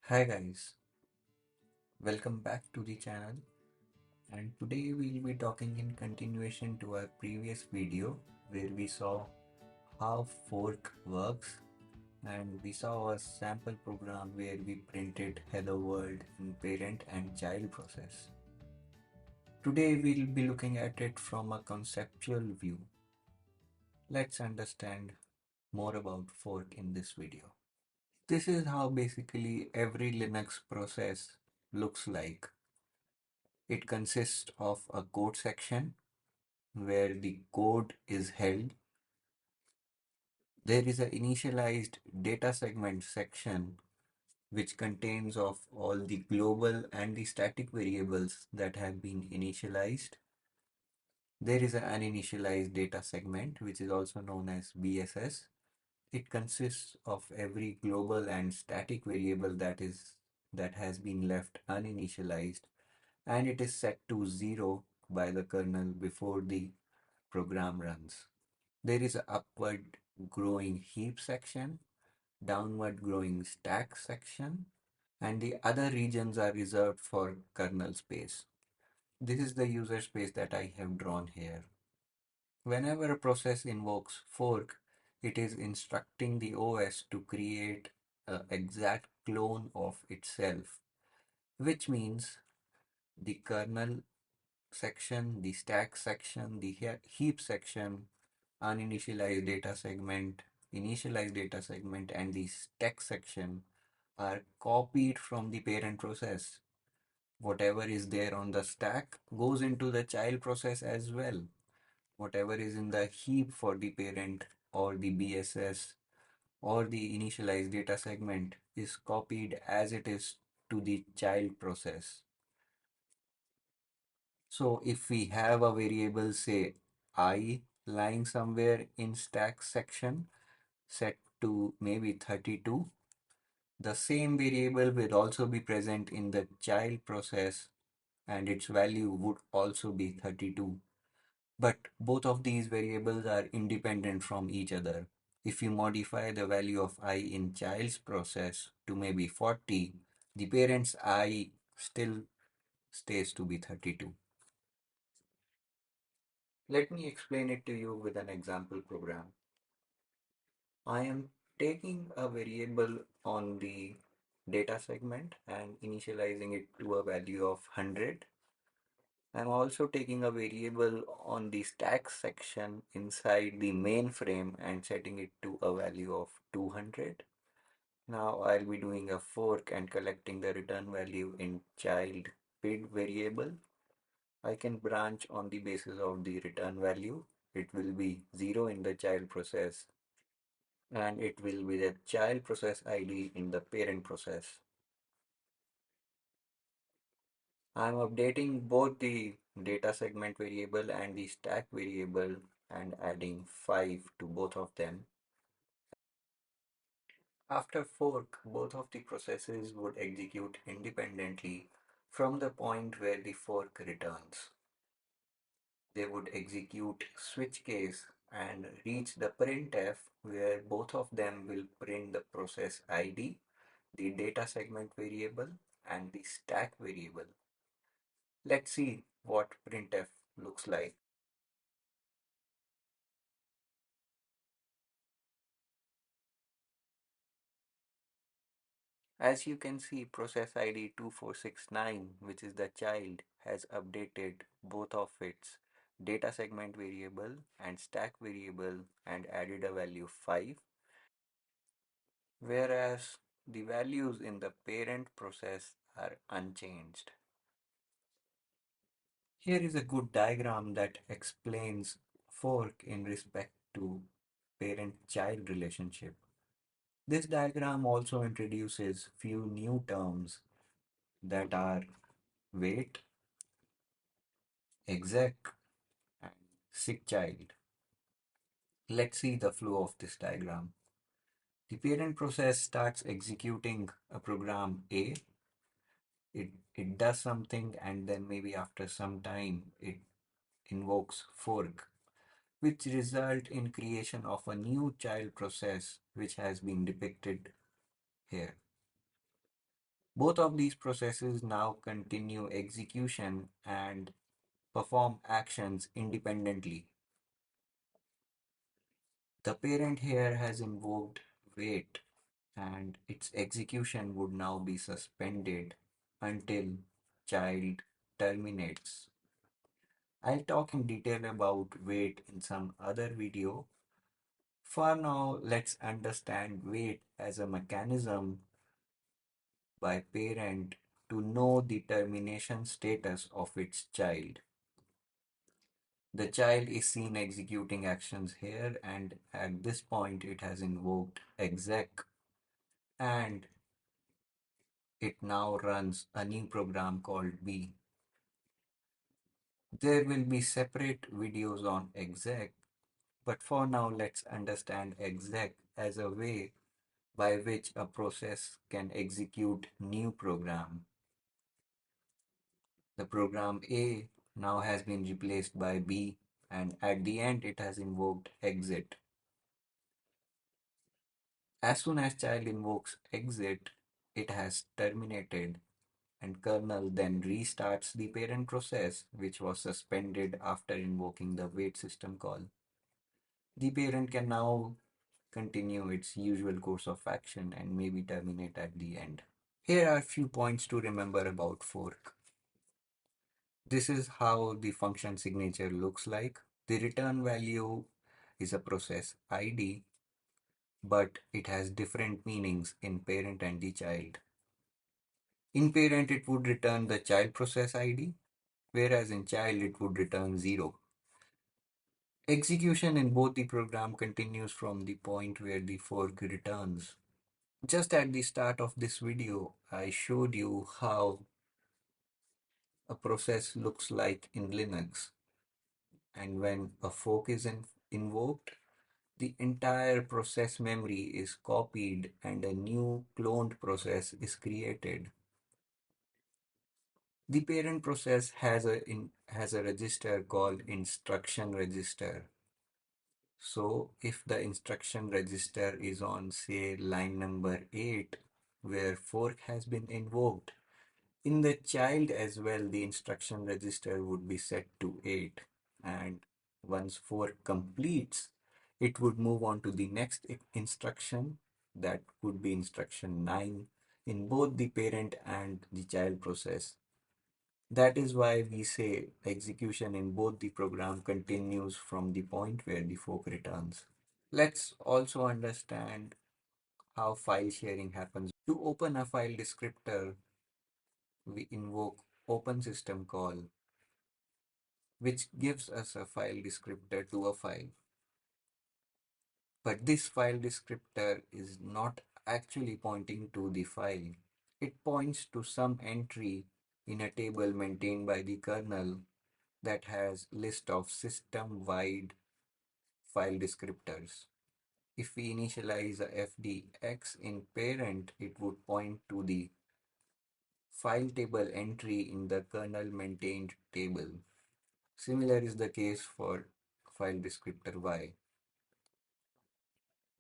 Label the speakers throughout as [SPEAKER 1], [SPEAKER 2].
[SPEAKER 1] Hi guys, welcome back to the channel, and today we'll be talking in continuation to our previous video where we saw how fork works, and we saw a sample program where we printed hello world in parent and child process. Today we'll be looking at it from a conceptual view. Let's understand more about fork in this video. This is how basically every Linux process looks like. It consists of a code section where the code is held. There is an initialized data segment section which contains of all the global and the static variables that have been initialized. There is an uninitialized data segment which is also known as BSS. It consists of every global and static variable that has been left uninitialized, and it is set to 0 by the kernel before the program runs. There is a upward growing heap section, downward growing stack section, and the other regions are reserved for kernel space. This is the user space that I have drawn here. Whenever a process invokes fork, it is instructing the OS to create an exact clone of itself, which means the kernel section, the stack section, the heap section, uninitialized data segment, initialized data segment, and the stack section are copied from the parent process. Whatever is there on the stack goes into the child process as well. Whatever is in the heap for the parent or the BSS or the initialized data segment is copied as it is to the child process. So if we have a variable, say I, lying somewhere in stack section set to maybe 32, the same variable will also be present in the child process and its value would also be 32. But both of these variables are independent from each other. If you modify the value of I in child's process to maybe 40, the parent's I still stays to be 32. Let me explain it to you with an example program. I am taking a variable on the data segment and initializing it to a value of 100. I'm also taking a variable on the stack section inside the mainframe and setting it to a value of 200. Now I'll be doing a fork and collecting the return value in child PID variable. I can branch on the basis of the return value. It will be 0 in the child process and it will be the child process ID in the parent process. I'm updating both the data segment variable and the stack variable and adding 5 to both of them. After fork, both of the processes would execute independently from the point where the fork returns. They would execute switch case and reach the printf where both of them will print the process ID, the data segment variable, and the stack variable. Let's see what printf looks like. As you can see, process ID 2469, which is the child, has updated both of its data segment variable and stack variable and added a value 5, whereas the values in the parent process are unchanged. Here is a good diagram that explains fork in respect to parent-child relationship. This diagram also introduces few new terms that are wait, exec, and sick child. Let's see the flow of this diagram. The parent process starts executing a program A. It does something and then maybe after some time it invokes fork, which result in creation of a new child process which has been depicted here. Both of these processes now continue execution and perform actions independently. The parent here has invoked wait, and its execution would now be suspended until child terminates. I'll talk in detail about wait in some other video. For now, let's understand wait as a mechanism by parent to know the termination status of its child. The child is seen executing actions here, and at this point it has invoked exec, and it now runs a new program called B. There will be separate videos on exec, but for now let's understand exec as a way by which a process can execute new program. The program A now has been replaced by B, and at the end it has invoked exit. As soon as child invokes exit, it has terminated, and kernel then restarts the parent process, which was suspended after invoking the wait system call. The parent can now continue its usual course of action and maybe terminate at the end. Here are a few points to remember about fork. This is how the function signature looks like. The return value is a process ID, but it has different meanings in parent and the child. In parent, it would return the child process ID, whereas in child, it would return 0. Execution in both the program continues from the point where the fork returns. Just at the start of this video, I showed you how a process looks like in Linux. And when a fork is invoked, the entire process memory is copied and a new cloned process is created. The parent process has a register called instruction register. So if the instruction register is on, say, line number 8, where fork has been invoked, in the child as well, the instruction register would be set to 8. And once fork completes, it would move on to the next instruction. That would be instruction 9 in both the parent and the child process. That is why we say execution in both the program continues from the point where the fork returns. Let's also understand how file sharing happens. To open a file descriptor, we invoke open system call, which gives us a file descriptor to a file. But this file descriptor is not actually pointing to the file. It points to some entry in a table maintained by the kernel that has list of system-wide file descriptors. If we initialize a fdx in parent, it would point to the file table entry in the kernel maintained table. Similar is the case for file descriptor y.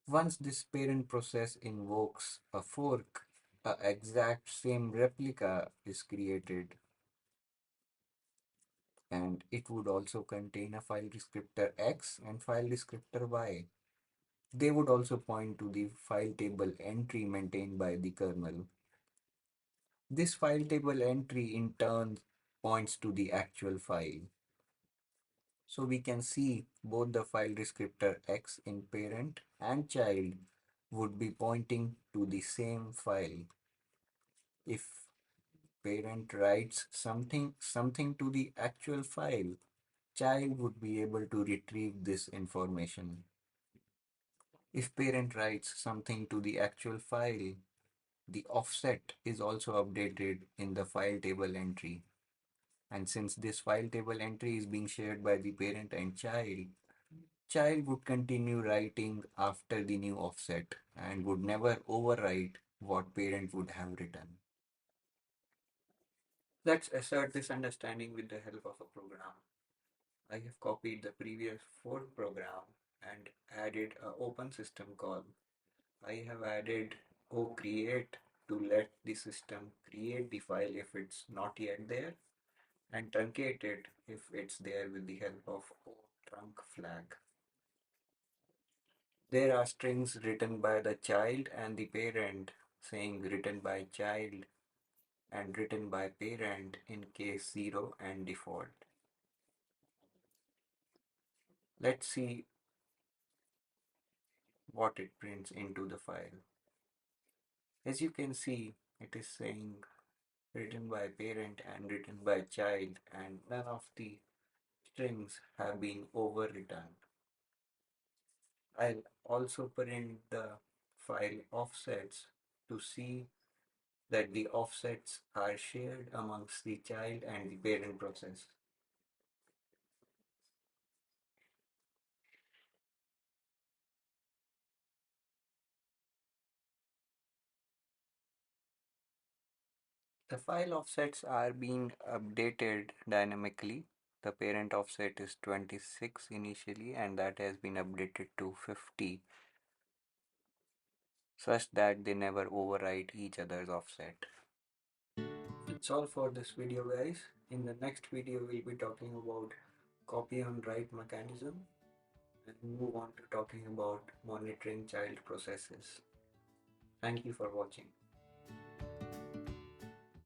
[SPEAKER 1] Once this parent process invokes a fork, a exact same replica is created, and it would also contain a file descriptor x and file descriptor y. They would also point to the file table entry maintained by the kernel. This file table entry in turn points to the actual file. So we can see both the file descriptor x in parent and child would be pointing to the same file. If parent writes something to the actual file, child would be able to retrieve this information. If parent writes something to the actual file, the offset is also updated in the file table entry. And since this file table entry is being shared by the parent and child would continue writing after the new offset and would never overwrite what parent would have written. Let's assert this understanding with the help of a program. I have copied the previous fork program and added an open system call. I have added ocreate to let the system create the file if it's not yet there and truncate it if it's there with the help of trunc flag. There are strings written by the child and the parent saying written by child and written by parent in case 0 and default. Let's see what it prints into the file. As you can see, it is saying written by parent and written by child, and none of the strings have been overwritten. I'll also print the file offsets to see that the offsets are shared amongst the child and the parent process. The file offsets are being updated dynamically. The parent offset is 26 initially, and that has been updated to 50 such that they never overwrite each other's offset. That's all for this video, guys. In the next video, we'll be talking about copy on write mechanism and move on to talking about monitoring child processes. Thank you for watching.